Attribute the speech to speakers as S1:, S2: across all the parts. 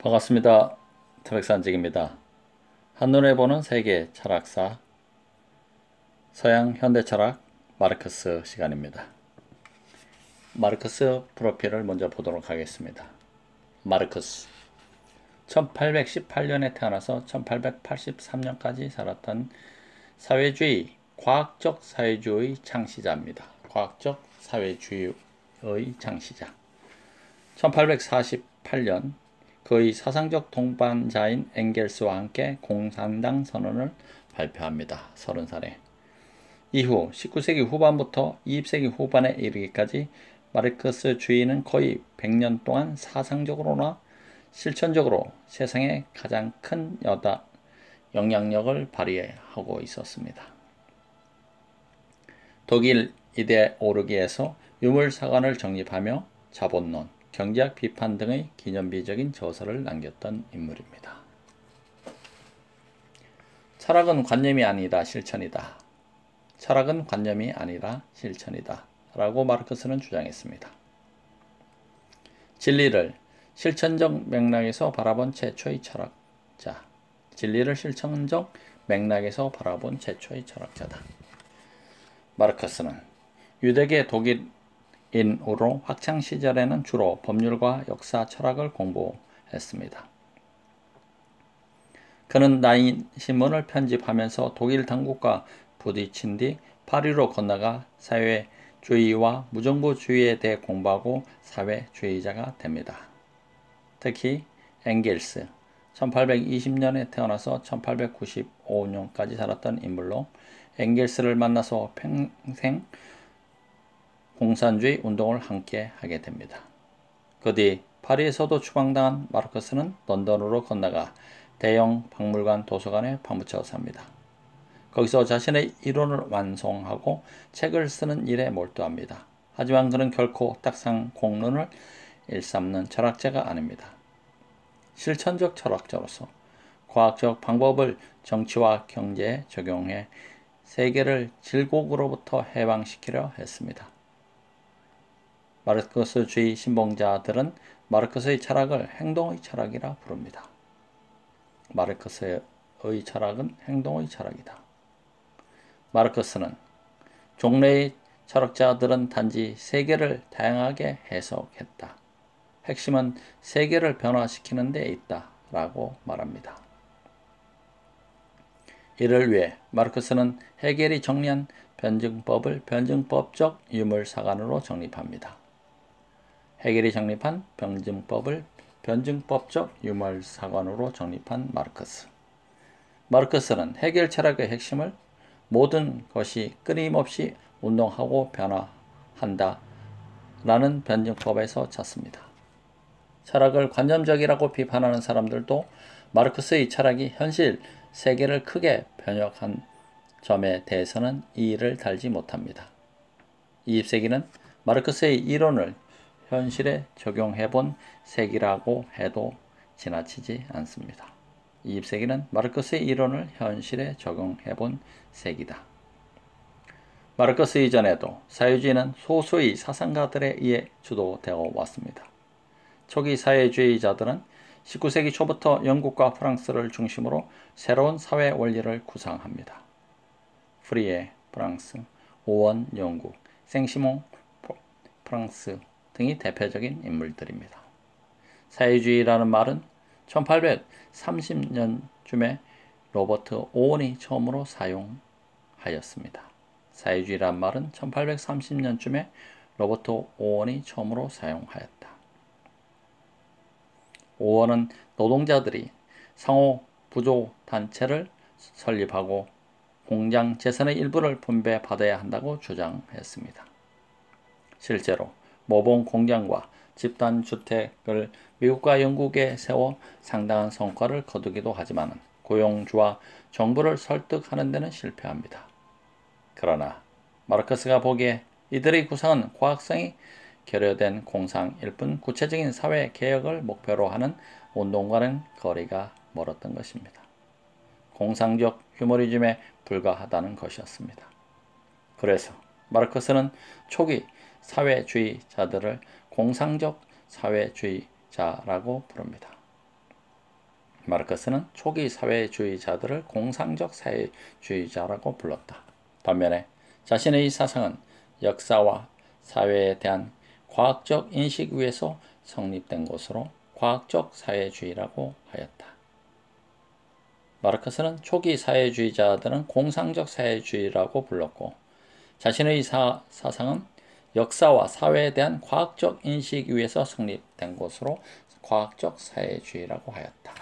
S1: 반갑습니다. 태백산직입니다. 한눈에 보는 세계 철학사 서양 현대철학 마르크스 시간입니다. 마르크스 프로필을 먼저 보도록 하겠습니다. 마르크스 1818년에 태어나서 1883년까지 살았던 사회주의, 과학적 사회주의 창시자입니다. 과학적 사회주의의 창시자. 1848년 그의 사상적 동반자인 엥겔스와 함께 공산당 선언을 발표합니다. 30살에. 이후 19세기 후반부터 20세기 후반에 이르기까지 마르크스주의는 거의 100년 동안 사상적으로나 실천적으로 세상에 가장 큰 영향력을 발휘하고 있었습니다. 독일 이데올로기에서 유물사관을 정립하며 자본론, 경제학 비판 등의 기념비적인 저서를 남겼던 인물입니다. 철학은 관념이 아니라 실천이다. 철학은 관념이 아니라 실천이다. 라고 마르크스는 주장했습니다. 진리를 실천적 맥락에서 바라본 최초의 철학자. 진리를 실천적 맥락에서 바라본 최초의 철학자다. 마르크스는 유대계 독일인으로 학창시절에는 주로 법률과 역사, 철학을 공부했습니다. 그는 나인 신문을 편집하면서 독일 당국과 부딪힌 뒤 파리로 건너가 사회주의와 무정부주의에 대해 공부하고 사회주의자가 됩니다. 특히 엥겔스, 1820년에 태어나서 1895년까지 살았던 인물로 엥겔스를 만나서 평생 공산주의 운동을 함께 하게 됩니다. 그 뒤 파리에서도 추방당한 마르크스는 런던으로 건너가 대형 박물관 도서관에 파묻혀 삽니다. 거기서 자신의 이론을 완성하고 책을 쓰는 일에 몰두합니다. 하지만 그는 결코 딱상 공론을 일삼는 철학자가 아닙니다. 실천적 철학자로서 과학적 방법을 정치와 경제에 적용해 세계를 질곡으로부터 해방시키려 했습니다. 마르크스주의 신봉자들은 마르크스의 철학을 행동의 철학이라 부릅니다. 마르크스의 철학은 행동의 철학이다. 마르크스는 종래의 철학자들은 단지 세계를 다양하게 해석했다. 핵심은 세계를 변화시키는 데 있다 라고 말합니다. 이를 위해 마르크스는 헤겔이 정리한 변증법을 변증법적 유물사관으로 정립합니다. 헤겔이 정립한 변증법을 변증법적 유물사관으로 정립한 마르크스. 마르크스는 헤겔 철학의 핵심을 모든 것이 끊임없이 운동하고 변화한다 라는 변증법에서 찾습니다. 철학을 관념적이라고 비판하는 사람들도 마르크스의 철학이 현실 세계를 크게 변혁한 점에 대해서는 이의를 달지 못합니다. 20세기는 마르크스의 이론을 현실에 적용해본 세기라고 해도 지나치지 않습니다. 20세기는 마르크스의 이론을 현실에 적용해본 세기다. 마르크스 이전에도 사회주의는 소수의 사상가들에 의해 주도되어 왔습니다. 초기 사회주의자들은 19세기 초부터 영국과 프랑스를 중심으로 새로운 사회 원리를 구상합니다. 프리에 프랑스, 오원 영국, 생시몽 프랑스 등이 대표적인 인물들입니다. 사회주의라는 말은 1830년쯤에 로버트 오원이 처음으로 사용하였습니다. 사회주의란 말은 1830년쯤에 로버트 오원이 처음으로 사용하였다. 오원은 노동자들이 상호 부조 단체를 설립하고 공장 재산의 일부를 분배받아야 한다고 주장했습니다. 실제로 모범 공장과 집단주택을 미국과 영국에 세워 상당한 성과를 거두기도 하지만 고용주와 정부를 설득하는 데는 실패합니다. 그러나 마르크스가 보기에 이들의 구상은 과학성이 결여된 공상일 뿐 구체적인 사회 개혁을 목표로 하는 운동과는 거리가 멀었던 것입니다. 공상적 휴머니즘에 불과하다는 것이었습니다. 그래서 마르크스는 초기 사회주의자들을 공상적 사회주의자라고 부릅니다. 마르크스는 초기 사회주의자들을 공상적 사회주의자라고 불렀다. 반면에 자신의 사상은 역사와 사회에 대한 과학적 인식 위에서 성립된 것으로 과학적 사회주의라고 하였다. 마르크스는 초기 사회주의자들은 공상적 사회주의라고 불렀고 자신의 사상은 역사와 사회에 대한 과학적 인식 위에서 성립된 것으로 과학적 사회주의라고 하였다.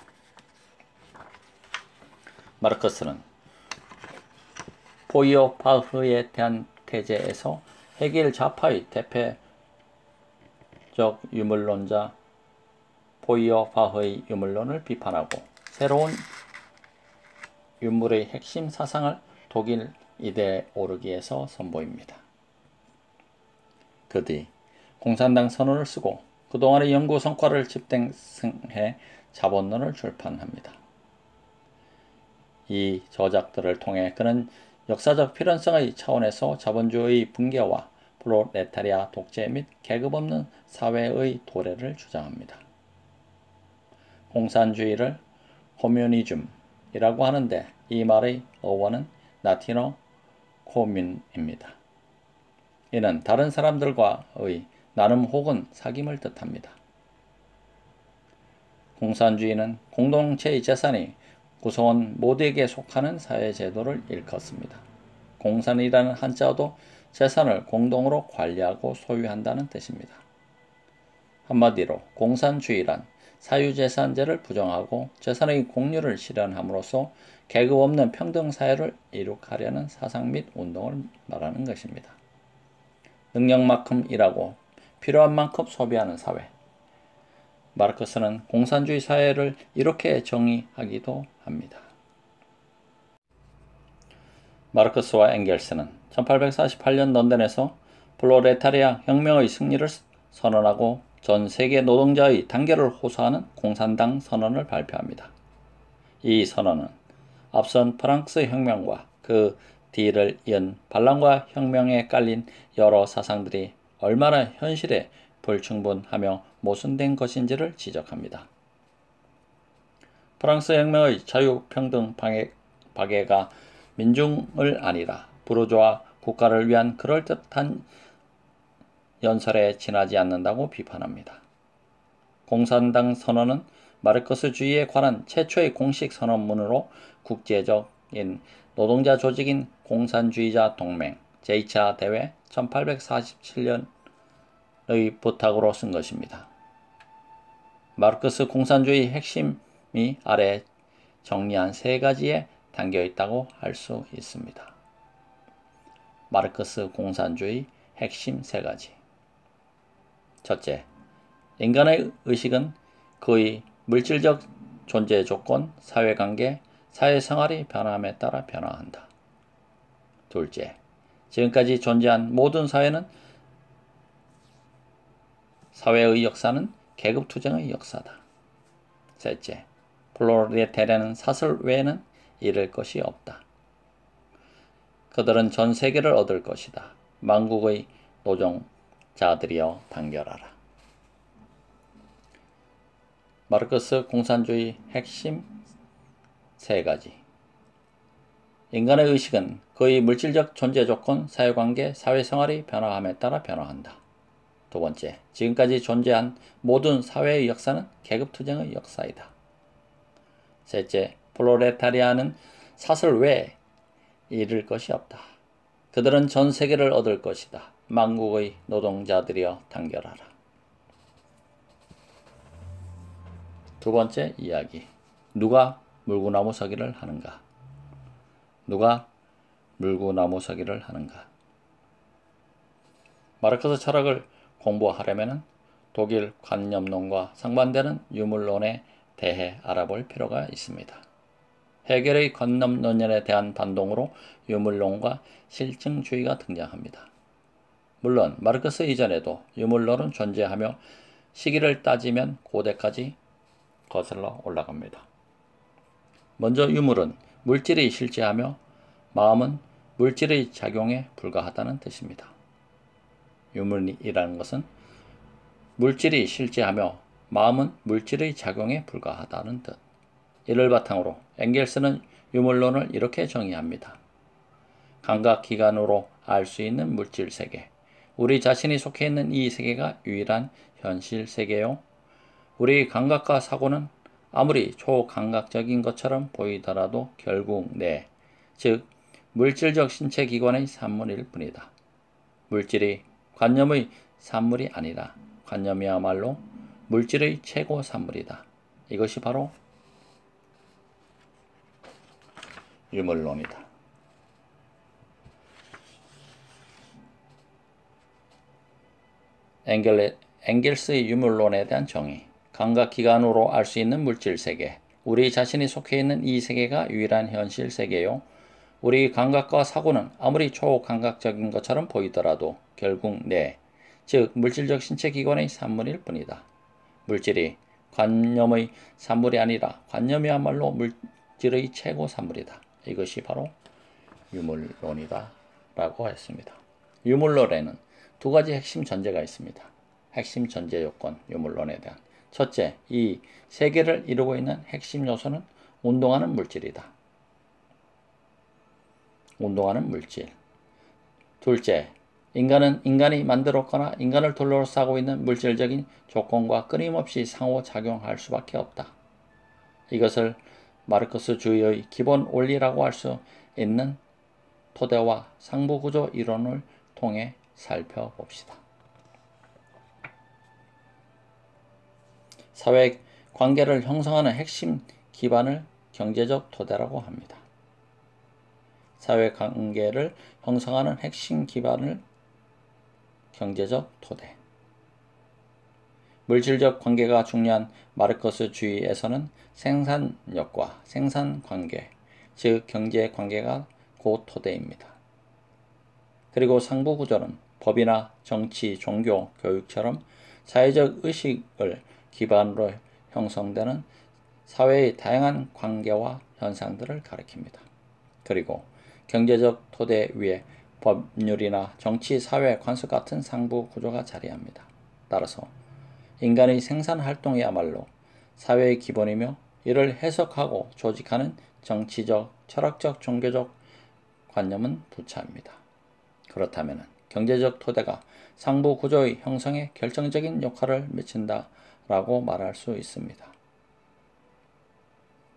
S1: 마르크스는 포이어바흐에 대한 태제에서 헤겔 좌파의 대표적 유물론자 포이어바흐의 유물론을 비판하고 새로운 유물의 핵심 사상을 독일 이데올로기에서 선보입니다. 그 뒤 공산당 선언을 쓰고 그동안의 연구 성과를 집대성해 자본론을 출판합니다. 이 저작들을 통해 그는 역사적 필연성의 차원에서 자본주의 붕괴와 프롤레타리아 독재 및 계급 없는 사회의 도래를 주장합니다. 공산주의를 코뮤니즘이라고 하는데 이 말의 어원은 라틴어 코뮌입니다. 이는 다른 사람들과의 나눔 혹은 사귐을 뜻합니다. 공산주의는 공동체의 재산이 구성원 모두에게 속하는 사회제도를 일컫습니다. 공산이라는 한자도 재산을 공동으로 관리하고 소유한다는 뜻입니다. 한마디로 공산주의란 사유재산제를 부정하고 재산의 공유를 실현함으로써 계급 없는 평등사회를 이룩하려는 사상 및 운동을 말하는 것입니다. 능력만큼 일하고 필요한 만큼 소비하는 사회. 마르크스는 공산주의 사회를 이렇게 정의하기도 합니다. 마르크스와 엥겔스는 1848년 런던에서 프롤레타리아 혁명의 승리를 선언하고 전 세계 노동자의 단결을 호소하는 공산당 선언을 발표합니다. 이 선언은 앞선 프랑스 혁명과 그 뒤를 이은 반란과 혁명에 깔린 여러 사상들이 얼마나 현실에 불충분하며 모순된 것인지를 지적합니다. 프랑스 혁명의 자유평등 박애가 민중을 아니라 부르주아 국가를 위한 그럴듯한 연설에 지나지 않는다고 비판합니다. 공산당 선언은 마르크스주의에 관한 최초의 공식 선언문으로 국제적인 노동자 조직인 공산주의자 동맹 제2차 대회 1847년의 부탁으로 쓴 것입니다. 마르크스 공산주의 핵심이 아래 정리한 세 가지에 담겨 있다고 할 수 있습니다. 마르크스 공산주의 핵심 세 가지. 첫째, 인간의 의식은 그의 물질적 존재 조건, 사회관계, 사회생활이 변함에 따라 변화한다. 둘째, 지금까지 존재한 모든 사회의 역사는 계급투쟁의 역사다. 셋째, 프롤레타리아는 사슬 외에는 잃을 것이 없다. 그들은 전 세계를 얻을 것이다. 만국의 노동자들이여 단결하라. 마르크스 공산주의 핵심 세 가지. 인간의 의식은 그의 물질적 존재 조건, 사회관계, 사회생활이 변화함에 따라 변화한다. 두 번째, 지금까지 존재한 모든 사회의 역사는 계급투쟁의 역사이다. 셋째, 프롤레타리아는 사슬 외에 잃을 것이 없다. 그들은 전 세계를 얻을 것이다. 만국의 노동자들이여 단결하라. 두 번째 이야기. 누가 물구나무 서기를 하는가? 누가 물구나무 서기를 하는가? 마르크스 철학을 공부하려면 독일 관념론과 상반되는 유물론에 대해 알아볼 필요가 있습니다. 헤겔의 관념론에 대한 반동으로 유물론과 실증주의가 등장합니다. 물론 마르크스 이전에도 유물론은 존재하며 시기를 따지면 고대까지 거슬러 올라갑니다. 먼저 유물은 물질이 실제하며 마음은 물질의 작용에 불과하다는 뜻입니다. 유물이라는 것은 물질이 실제하며 마음은 물질의 작용에 불과하다는 뜻. 이를 바탕으로 엥겔스는 유물론을 이렇게 정의합니다. 감각기관으로 알 수 있는 물질세계. 우리 자신이 속해 있는 이 세계가 유일한 현실세계요. 우리 감각과 사고는 아무리 초감각적인 것처럼 보이더라도 결국 즉 물질적 신체기관의 산물일 뿐이다. 물질이 관념의 산물이 아니라 관념이야말로 물질의 최고 산물이다. 이것이 바로 유물론이다. 엥겔스의 유물론에 대한 정의. 감각기관으로 알 수 있는 물질세계. 우리 자신이 속해 있는 이 세계가 유일한 현실세계요. 우리 감각과 사고는 아무리 초감각적인 것처럼 보이더라도 결국 즉 물질적 신체기관의 산물일 뿐이다. 물질이 관념의 산물이 아니라 관념이야말로 물질의 최고 산물이다. 이것이 바로 유물론이다 라고 했습니다. 유물론에는 두 가지 핵심 전제가 있습니다. 핵심 전제 요건 유물론에 대한 첫째, 이 세계를 이루고 있는 핵심 요소는 운동하는 물질이다. 운동하는 물질. 둘째, 인간이 만들었거나 인간을 둘러싸고 있는 물질적인 조건과 끊임없이 상호작용할 수밖에 없다. 이것을 마르크스주의의 기본 원리라고 할 수 있는 토대와 상부구조 이론을 통해 살펴봅시다. 사회 관계를 형성하는 핵심 기반을 경제적 토대라고 합니다. 사회 관계를 형성하는 핵심 기반을 경제적 토대. 물질적 관계가 중요한 마르크스주의에서는 생산력과 생산관계, 즉 경제관계가 그 토대입니다. 그리고 상부구조는 법이나 정치, 종교, 교육처럼 사회적 의식을 기반으로 형성되는 사회의 다양한 관계와 현상들을 가리킵니다. 그리고 경제적 토대 위에 법률이나 정치, 사회, 관습 같은 상부 구조가 자리합니다. 따라서 인간의 생산활동이야말로 사회의 기본이며 이를 해석하고 조직하는 정치적, 철학적, 종교적 관념은 부차입니다. 그렇다면 경제적 토대가 상부 구조의 형성에 결정적인 역할을 미친다라고 말할 수 있습니다.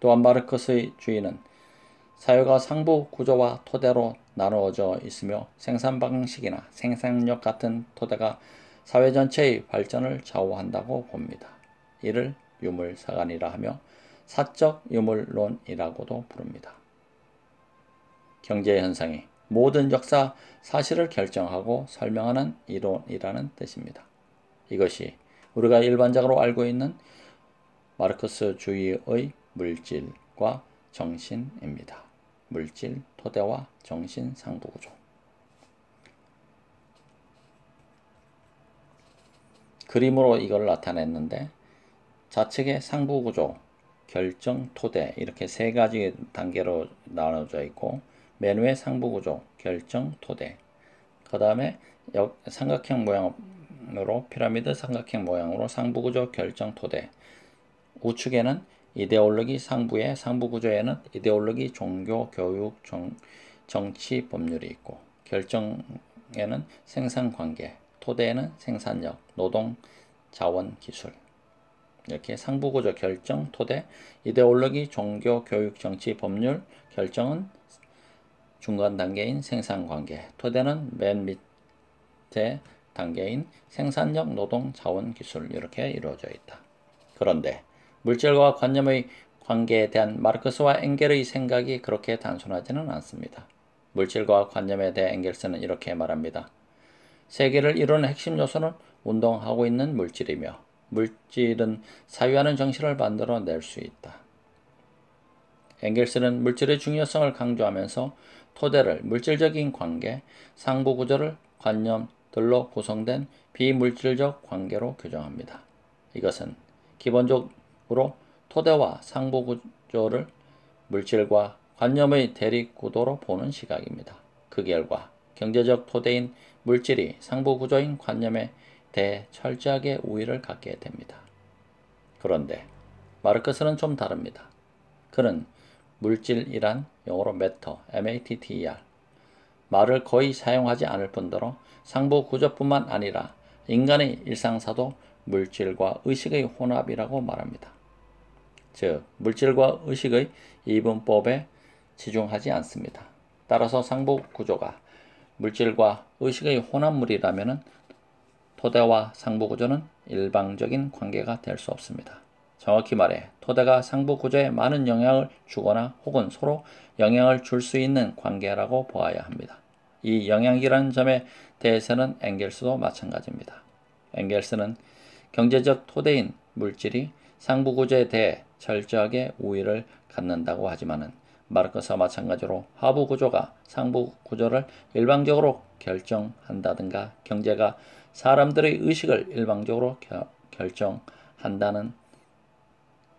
S1: 또한 마르크스의 주의는 사회가 상부 구조와 토대로 나누어져 있으며 생산 방식이나 생산력 같은 토대가 사회 전체의 발전을 좌우한다고 봅니다. 이를 유물사관이라 하며 사적 유물론이라고도 부릅니다. 경제 현상이 모든 역사 사실을 결정하고 설명하는 이론이라는 뜻입니다. 이것이 우리가 일반적으로 알고 있는 마르크스주의의 물질과 정신입니다. 물질, 토대와 정신 상부구조. 그림으로 이걸 나타냈는데 좌측에 상부구조, 결정, 토대 이렇게 세 가지 단계로 나눠져 있고 맨 위에 상부구조, 결정, 토대. 그 다음에 삼각형 모양으로 피라미드 삼각형 모양으로 상부구조, 결정, 토대. 우측에는 이데올로기 상부에 상부구조에는 이데올로기, 종교, 교육, 정치, 법률이 있고 결정에는 생산관계, 토대에는 생산력, 노동, 자원, 기술. 이렇게 상부구조, 결정, 토대, 이데올로기, 종교, 교육, 정치, 법률, 결정은 중간 단계인 생산관계, 토대는 맨 밑에 단계인 생산력, 노동, 자원, 기술 이렇게 이루어져 있다. 그런데 물질과 관념의 관계에 대한 마르크스와 엥겔의 생각이 그렇게 단순하지는 않습니다. 물질과 관념에 대해 엥겔스는 이렇게 말합니다. 세계를 이루는 핵심 요소는 운동하고 있는 물질이며 물질은 사유하는 정신을 만들어낼 수 있다. 엥겔스는 물질의 중요성을 강조하면서 토대를 물질적인 관계, 상부구조를 관념들로 구성된 비물질적 관계로 규정합니다. 이것은 기본적으로 토대와 상부구조를 물질과 관념의 대립구도로 보는 시각입니다. 그 결과 경제적 토대인 물질이 상부구조인 관념에 대해 철저하게 우위를 갖게 됩니다. 그런데 마르크스는 좀 다릅니다. 그는 물질이란 영어로 matter, M-A-T-T-E-R, 말을 거의 사용하지 않을 뿐더러 상부 구조뿐만 아니라 인간의 일상사도 물질과 의식의 혼합이라고 말합니다. 즉, 물질과 의식의 이분법에 치중하지 않습니다. 따라서 상부 구조가 물질과 의식의 혼합물이라면 토대와 상부 구조는 일방적인 관계가 될 수 없습니다. 정확히 말해 토대가 상부 구조에 많은 영향을 주거나 혹은 서로 영향을 줄 수 있는 관계라고 보아야 합니다. 이 영향이라는 점에 대해서는 엥겔스도 마찬가지입니다. 엥겔스는 경제적 토대인 물질이 상부 구조에 대해 철저하게 우위를 갖는다고 하지만은 마르크스와 마찬가지로 하부 구조가 상부 구조를 일방적으로 결정한다든가 경제가 사람들의 의식을 일방적으로 결정한다는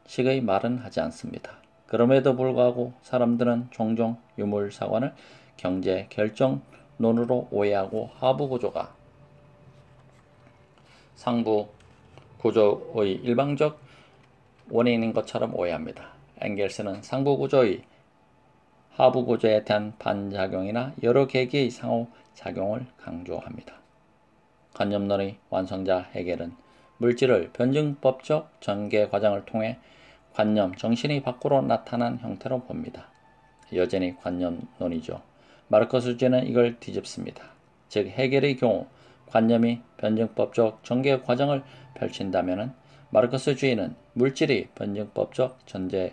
S1: 식의 말은 하지 않습니다. 그럼에도 불구하고 사람들은 종종 유물사관을 경제 결정론으로 오해하고 하부 구조가 상부 구조의 일방적 원인인 것처럼 오해합니다. 엥겔스는 상부 구조의 하부 구조에 대한 반작용이나 여러 계기의 상호작용을 강조합니다. 관념론의 완성자 헤겔은 물질을 변증법적 전개 과정을 통해 관념, 정신이 밖으로 나타난 형태로 봅니다. 여전히 관념론이죠. 마르크스주의는 이걸 뒤집습니다. 즉 헤겔의 경우 관념이 변증법적 전개 과정을 펼친다면 마르크스주의는 물질이 변증법적 전개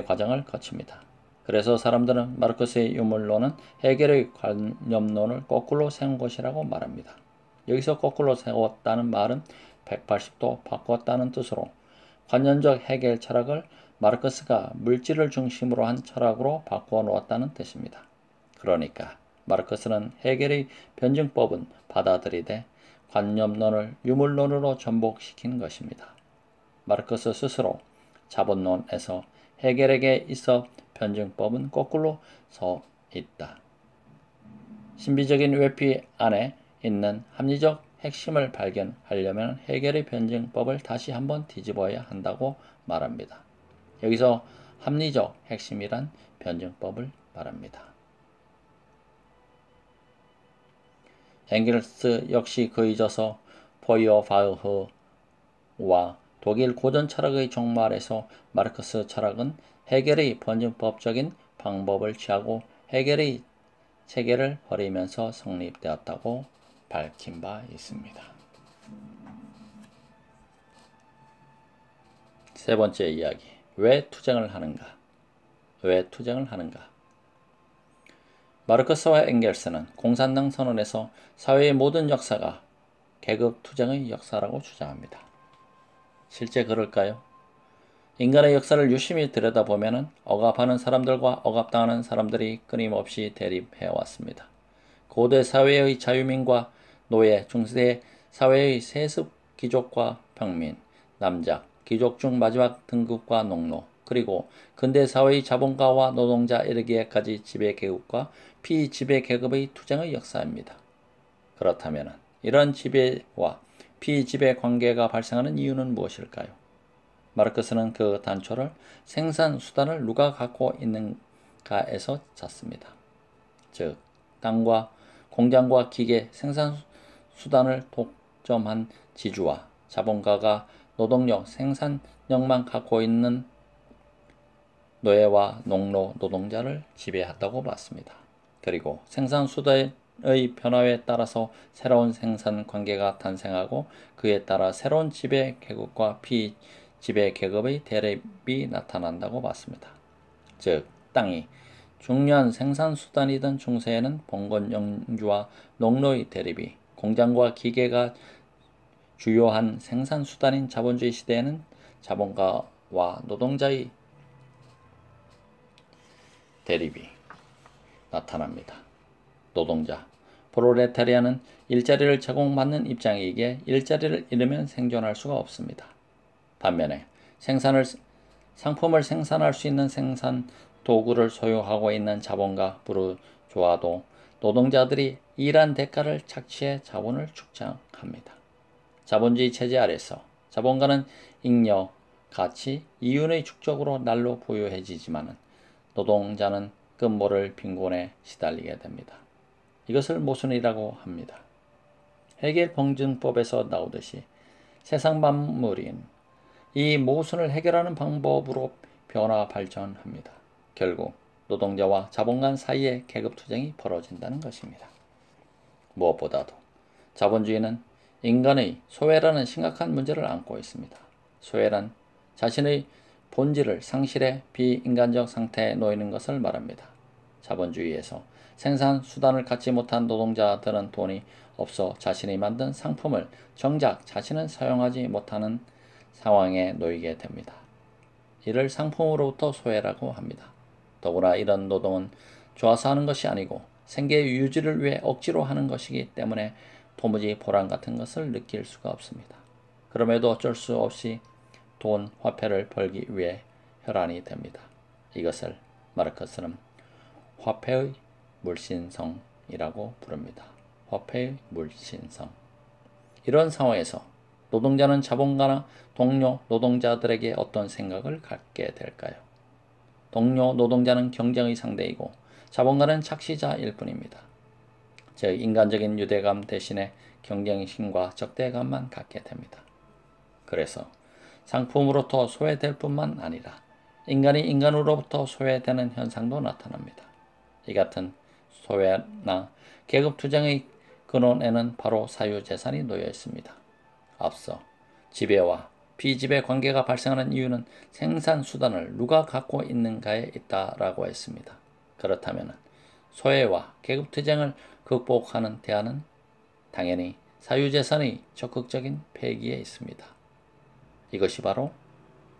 S1: 과정을 거칩니다. 그래서 사람들은 마르크스의 유물론은 헤겔의 관념론을 거꾸로 세운 것이라고 말합니다. 여기서 거꾸로 세웠다는 말은 180도 바꿨다는 뜻으로 관념적 헤겔 철학을 마르크스가 물질을 중심으로 한 철학으로 바꾸어 놓았다는 뜻입니다. 그러니까 마르크스는 헤겔의 변증법은 받아들이되 관념론을 유물론으로 전복시킨 것입니다. 마르크스 스스로 자본론에서 헤겔에게 있어 변증법은 거꾸로 서 있다. 신비적인 외피 안에 있는 합리적 핵심을 발견하려면 헤겔의 변증법을 다시 한번 뒤집어야 한다고 말합니다. 여기서 합리적 핵심이란 변증법을 말합니다. 엥겔스 역시 그에 져서 포이어바흐와 독일 고전 철학의 종말에서 마르크스 철학은 헤겔의 변증법적인 방법을 취하고 헤겔의 체계를 버리면서 성립되었다고 밝힌 바 있습니다. 세 번째 이야기. 왜 투쟁을 하는가? 왜 투쟁을 하는가? 마르크스와 엥겔스는 공산당 선언에서 사회의 모든 역사가 계급 투쟁의 역사라고 주장합니다. 실제 그럴까요? 인간의 역사를 유심히 들여다보면 억압하는 사람들과 억압당하는 사람들이 끊임없이 대립해왔습니다. 고대 사회의 자유민과 노예, 중세 사회의 세습 귀족과 평민, 남작, 귀족 중 마지막 등급과 농노, 그리고 근대 사회의 자본가와 노동자 이르기에까지 지배계급과 피지배계급의 투쟁의 역사입니다. 그렇다면 이런 지배와 피지배 관계가 발생하는 이유는 무엇일까요? 마르크스는 그 단초를 생산수단을 누가 갖고 있는가에서 찾습니다. 즉, 땅과 공장과 기계, 생산수단을 독점한 지주와 자본가가 노동력, 생산력만 갖고 있는 노예와 농노, 노동자를 지배한다고 봤습니다. 그리고 생산수단의 변화에 따라서 새로운 생산관계가 탄생하고 그에 따라 새로운 지배계급과 피지배계급의 대립이 나타난다고 봤습니다. 즉, 땅이 중요한 생산수단이던 중세에는 봉건영주와 농노의 대립이, 공장과 기계가 주요한 생산수단인 자본주의 시대에는 자본가와 노동자의 대립이 나타납니다. 노동자, 프롤레타리아는 일자리를 제공받는 입장이기에 일자리를 잃으면 생존할 수가 없습니다. 반면에 상품을 생산할 수 있는 생산 도구를 소유하고 있는 자본가 부르주아도 노동자들이 일한 대가를 착취해 자본을 축적합니다. 자본주의 체제 아래서 자본가는 잉여, 가치, 이윤의 축적으로 날로 부유해지지만 노동자는 끝모를 빈곤에 시달리게 됩니다. 이것을 모순이라고 합니다. 해겔 평등법에서 나오듯이 세상 만물인 이 모순을 해결하는 방법으로 변화 발전합니다. 결국 노동자와 자본 간 사이에 계급 투쟁이 벌어진다는 것입니다. 무엇보다도 자본주의는 인간의 소외라는 심각한 문제를 안고 있습니다. 소외란 자신의 본질을 상실해 비인간적 상태에 놓이는 것을 말합니다. 자본주의에서 생산 수단을 갖지 못한 노동자들은 돈이 없어 자신이 만든 상품을 정작 자신은 사용하지 못하는 상황에 놓이게 됩니다. 이를 상품으로부터 소외라고 합니다. 더구나 이런 노동은 좋아서 하는 것이 아니고 생계 유지를 위해 억지로 하는 것이기 때문에 도무지 보람 같은 것을 느낄 수가 없습니다. 그럼에도 어쩔 수 없이 돈, 화폐를 벌기 위해 혈안이 됩니다. 이것을 마르크스는 화폐의 물신성이라고 부릅니다. 화폐의 물신성. 이런 상황에서 노동자는 자본가나 동료 노동자들에게 어떤 생각을 갖게 될까요? 동료 노동자는 경쟁의 상대이고 자본가는 착시자일 뿐입니다. 즉 인간적인 유대감 대신에 경쟁심과 적대감만 갖게 됩니다. 그래서 상품으로부터 소외될 뿐만 아니라 인간이 인간으로부터 소외되는 현상도 나타납니다. 이 같은 소외나 계급투쟁의 근원에는 바로 사유재산이 놓여 있습니다. 앞서 지배와 비지배 관계가 발생하는 이유는 생산수단을 누가 갖고 있는가에 있다라고 했습니다. 그렇다면 소외와 계급투쟁을 극복하는 대안은 당연히 사유재산의 적극적인 폐기에 있습니다. 이것이 바로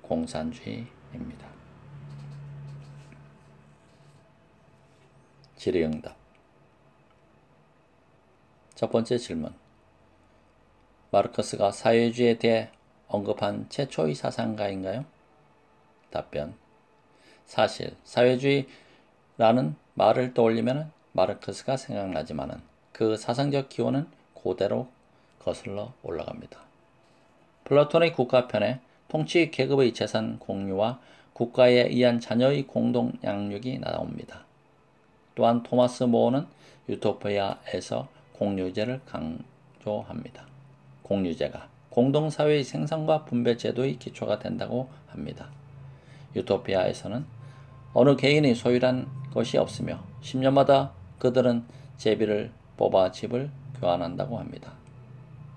S1: 공산주의입니다. 질의응답. 첫 번째 질문. 마르크스가 사회주의에 대해 언급한 최초의 사상가인가요? 답변. 사실 사회주의라는 말을 떠올리면 마르크스가 생각나지만 그 사상적 기원은 그대로 거슬러 올라갑니다. 플라톤의 국가편에 통치 계급의 재산 공유와 국가에 의한 자녀의 공동 양육이 나옵니다. 또한 토마스 모어는 유토피아에서 공유제를 강조합니다. 공유제가 공동사회의 생산과 분배 제도의 기초가 된다고 합니다. 유토피아에서는 어느 개인이 소유란 것이 없으며 10년마다 그들은 제비를 뽑아 집을 교환한다고 합니다.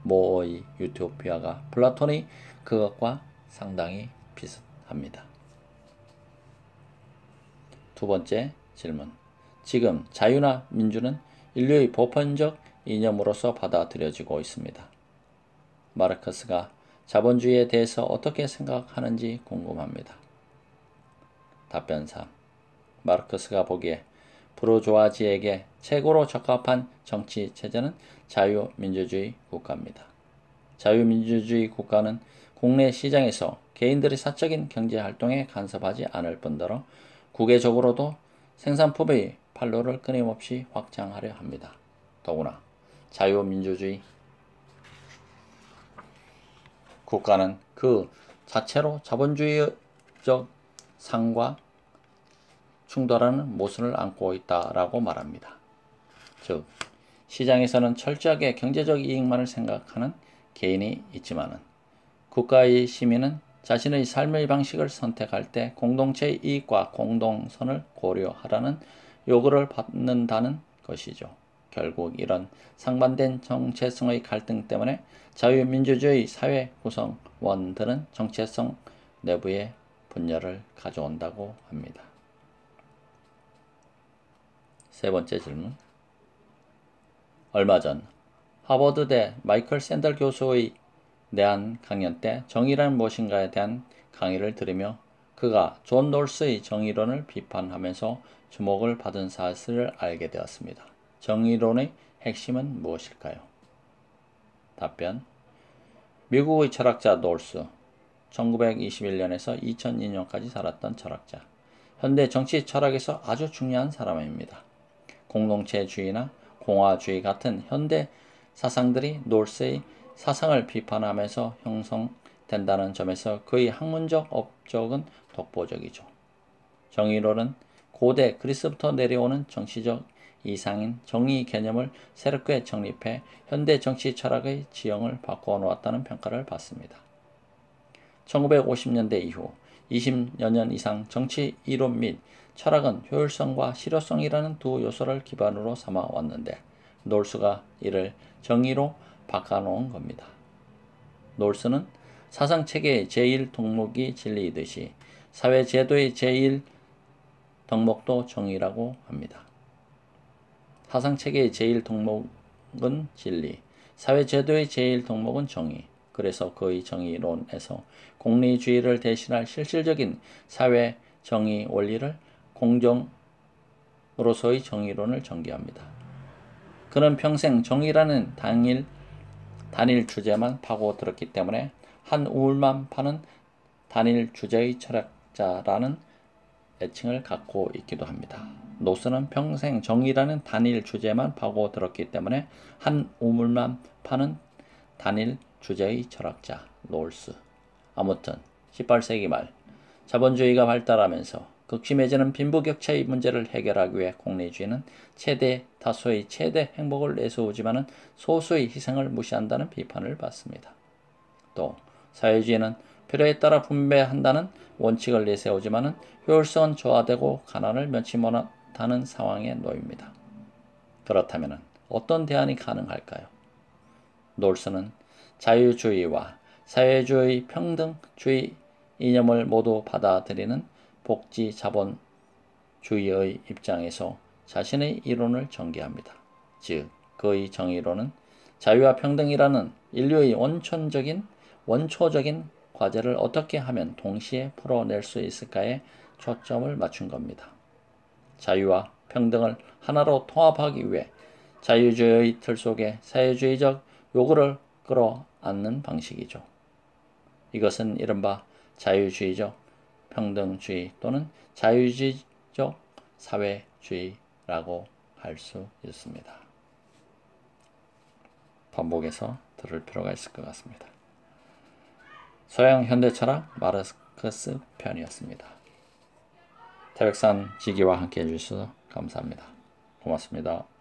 S1: 모어의 유토피아가 플라톤의 그것과 상당히 비슷합니다. 두 번째 질문. 지금 자유나 민주는 인류의 보편적 이념으로서 받아들여지고 있습니다. 마르크스가 자본주의에 대해서 어떻게 생각하는지 궁금합니다. 답변 3. 마르크스가 보기에 부르주아지에게 최고로 적합한 정치 체제는 자유민주주의 국가입니다. 자유민주주의 국가는 국내 시장에서 개인들의 사적인 경제활동에 간섭하지 않을 뿐더러 국외적으로도 생산품의 판로를 끊임없이 확장하려 합니다. 더구나 자유민주주의 국가는 그 자체로 자본주의적 상과 충돌하는 모순을 안고 있다라고 말합니다. 즉 시장에서는 철저하게 경제적 이익만을 생각하는 개인이 있지만 국가의 시민은 자신의 삶의 방식을 선택할 때 공동체의 이익과 공동선을 고려하라는 요구를 받는다는 것이죠. 결국 이런 상반된 정체성의 갈등 때문에 자유민주주의 사회 구성원들은 정체성 내부에 분열을 가져온다고 합니다. 세 번째 질문. 얼마 전 하버드대 마이클 샌델 교수의 내한 강연 때 정의란 무엇인가에 대한 강의를 들으며 그가 존 롤스의 정의론을 비판하면서 주목을 받은 사실을 알게 되었습니다. 정의론의 핵심은 무엇일까요? 답변. 미국의 철학자 롤스, 1921년에서 2002년까지 살았던 철학자. 현대 정치 철학에서 아주 중요한 사람입니다. 공동체주의나 공화주의 같은 현대 사상들이 롤스의 사상을 비판하면서 형성된 된다는 점에서 그의 학문적 업적은 독보적이죠. 정의론은 고대 그리스부터 내려오는 정치적 이상인 정의 개념을 새롭게 정립해 현대 정치 철학의 지형을 바꾸어 놓았다는 평가를 받습니다. 1950년대 이후 20여 년 이상 정치 이론 및 철학은 효율성과 실효성이라는 두 요소를 기반으로 삼아 왔는데 놀스가 이를 정의로 바꿔놓은 겁니다. 놀스는 사상체계의 제1덕목이 진리이듯이 사회제도의 제1덕목도 정의라고 합니다. 사상체계의 제1덕목은 진리, 사회제도의 제1덕목은 정의. 그래서 그의 정의론에서 공리주의를 대신할 실질적인 사회 정의 원리를 공정으로서의 정의론을 전개합니다. 그는 평생 정의라는 단일 주제만 파고들었기 때문에 한 우물만 파는 단일 주제의 철학자라는 애칭을 갖고 있기도 합니다. 노스는 평생 정의라는 단일 주제만 파고들었기 때문에 한 우물만 파는 단일 주제의 철학자, 놀스. 아무튼 18세기 말 자본주의가 발달하면서 극심해지는 빈부격차의 문제를 해결하기 위해 공리주의는 최대 다수의 최대 행복을 내세우지만은 소수의 희생을 무시한다는 비판을 받습니다. 또 사회주의는 필요에 따라 분배한다는 원칙을 내세우지만은 효율성은 저하되고 가난을 면치 못하는 상황에 놓입니다. 그렇다면 어떤 대안이 가능할까요? 놀스는 자유주의와 사회주의 평등주의 이념을 모두 받아들이는 복지 자본주의의 입장에서 자신의 이론을 전개합니다. 즉, 그의 정의론은 자유와 평등이라는 인류의 원초적인 과제를 어떻게 하면 동시에 풀어낼 수 있을까에 초점을 맞춘 겁니다. 자유와 평등을 하나로 통합하기 위해 자유주의의 틀 속에 사회주의적 요구를 끌어안는 방식이죠. 이것은 이른바 자유주의적 평등주의 또는 자유주의적 사회주의라고 할 수 있습니다. 반복해서 들을 필요가 있을 것 같습니다. 서양 현대철학 마르크스 편이었습니다. 태백산 지기와 함께 해주셔서 감사합니다. 고맙습니다.